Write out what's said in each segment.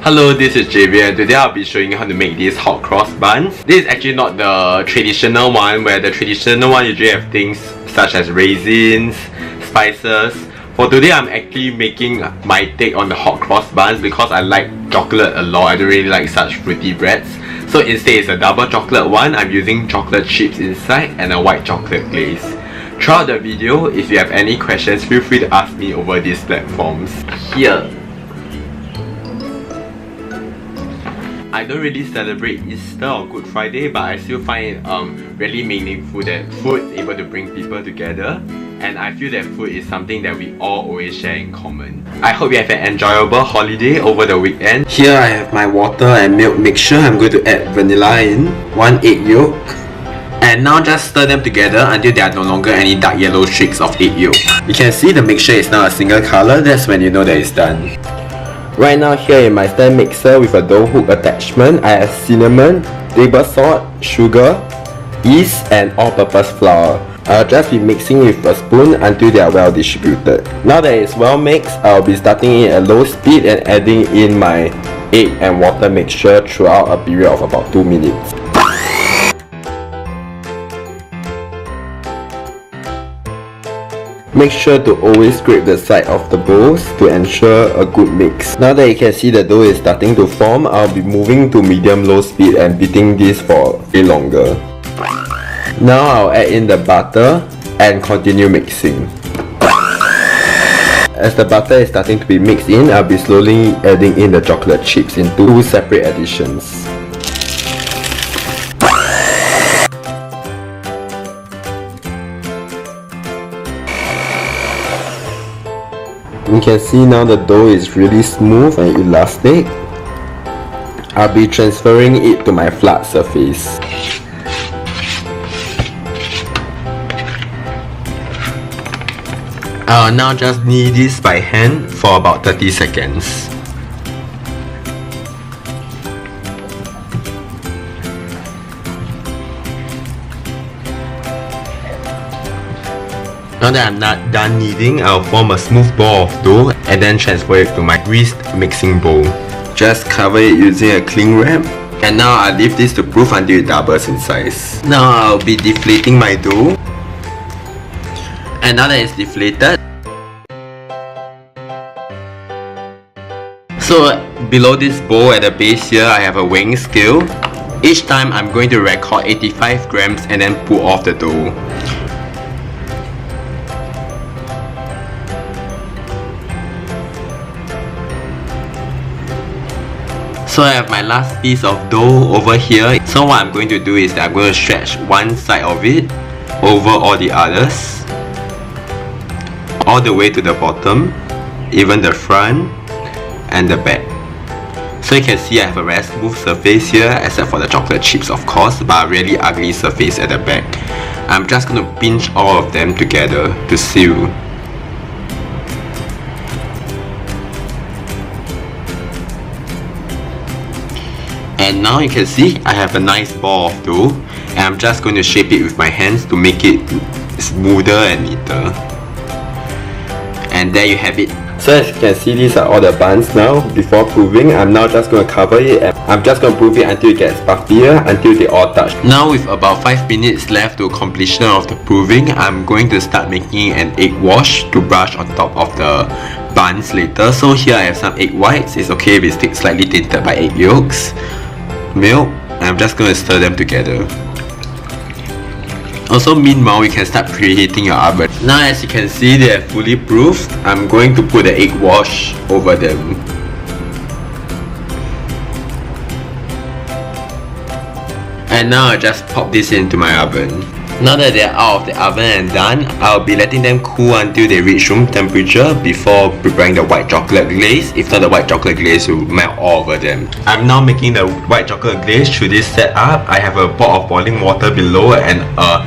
Hello, this is Javier and today I'll be showing you how to make these hot cross buns. This is actually not the traditional one, where the traditional one usually have things such as raisins, spices. For today I'm actually making my take on the hot cross buns because I like chocolate a lot. I don't really like such fruity breads. So instead it's a double chocolate one. I'm using chocolate chips inside and a white chocolate glaze. Throughout the video, if you have any questions, feel free to ask me over these platforms. Here. I don't really celebrate Easter or Good Friday, but I still find it really meaningful that food is able to bring people together, and I feel that food is something that we all always share in common. I hope you have an enjoyable holiday over the weekend. Here I have my water and milk mixture. I'm going to add vanilla in, 1 egg yolk, and now just stir them together until there are no longer any dark yellow streaks of egg yolk. You can see the mixture is now a single color. That's when you know that it's done. Right now here in my stand mixer with a dough hook attachment, I have cinnamon, table salt, sugar, yeast and all-purpose flour. I'll just be mixing with a spoon until they are well distributed. Now that it's well mixed, I'll be starting it at low speed and adding in my egg and water mixture throughout a period of about 2 minutes. Make sure to always scrape the side of the bowls to ensure a good mix. Now that you can see the dough is starting to form, I'll be moving to medium-low speed and beating this for a bit longer. Now I'll add in the butter and continue mixing. As the butter is starting to be mixed in, I'll be slowly adding in the chocolate chips in 2 separate additions. You can see now the dough is really smooth and elastic. I'll be transferring it to my flat surface. I'll now just knead this by hand for about 30 seconds. Now that I'm not done kneading, I'll form a smooth ball of dough and then transfer it to my greased mixing bowl. Just cover it using a cling wrap, and now I'll leave this to proof until it doubles in size. Now I'll be deflating my dough, and now that it's deflated, so below this bowl at the base here I have a weighing scale. Each time I'm going to record 85 grams and then pull off the dough. So I have my last piece of dough over here. So what I'm going to do is that I'm going to stretch one side of it over all the others, all the way to the bottom, even the front and the back. So you can see I have a very smooth surface here, except for the chocolate chips of course, but a really ugly surface at the back. I'm just going to pinch all of them together to seal. And now you can see I have a nice ball of dough, and I'm just going to shape it with my hands to make it smoother and neater. And there you have it. So as you can see, these are all the buns now. Before proving, I'm now just going to cover it and I'm just going to prove it until it gets puffier, until they all touch. Now with about 5 minutes left to completion of the proving, I'm going to start making an egg wash to brush on top of the buns later. So here I have some egg whites. It's okay if it's slightly tinted by egg yolks, milk, and I'm just going to stir them together. Also meanwhile, we can start preheating your oven. Now as you can see, they are fully proofed. I'm going to put the egg wash over them. And now I just pop this into my oven. Now that they are out of the oven and done, I'll be letting them cool until they reach room temperature before preparing the white chocolate glaze. If not, the white chocolate glaze will melt all over them. I'm now making the white chocolate glaze through this setup. I have a pot of boiling water below and a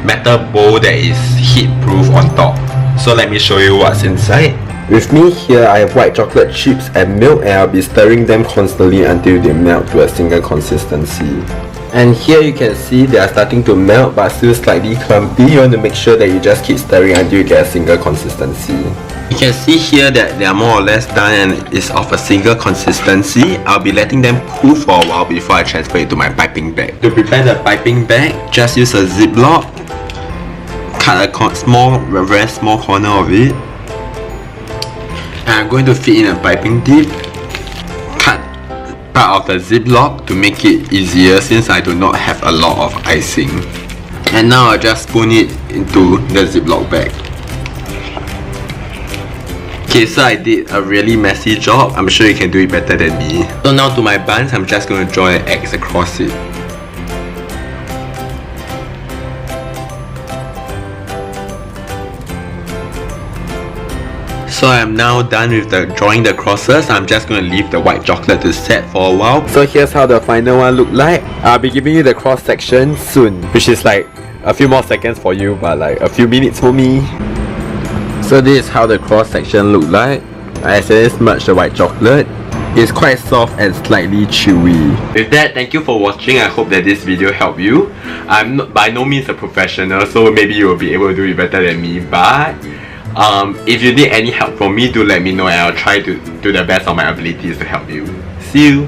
metal bowl that is heat proof on top. So let me show you what's inside. With me here, I have white chocolate chips and milk, and I'll be stirring them constantly until they melt to a single consistency. And here you can see they are starting to melt but still slightly clumpy. You want to make sure that you just keep stirring until you get a single consistency. You can see here that they are more or less done and is of a single consistency. I'll be letting them cool for a while before I transfer it to my piping bag. To prepare the piping bag, just use a ziplock. Cut a very small corner of it. And I'm going to fit in a piping tip. Cut part of the ziplock to make it easier since I do not have a lot of icing. And now I'll just spoon it into the ziplock bag. Okay, so I did a really messy job. I'm sure you can do it better than me. So now to my buns, I'm just going to draw an X across it. So I'm now done with drawing the crosses. I'm just going to leave the white chocolate to set for a while. So here's how the final one look like. I'll be giving you the cross section soon, which is like a few more seconds for you, but like a few minutes for me. So this is how the cross section look like. I accidentally smudged the white chocolate. It's quite soft and slightly chewy. With that, thank you for watching. I hope that this video helped you. I'm by no means a professional, so maybe you will be able to do it better than me, but if you need any help from me, do let me know and I'll try to do the best of my abilities to help you. See you!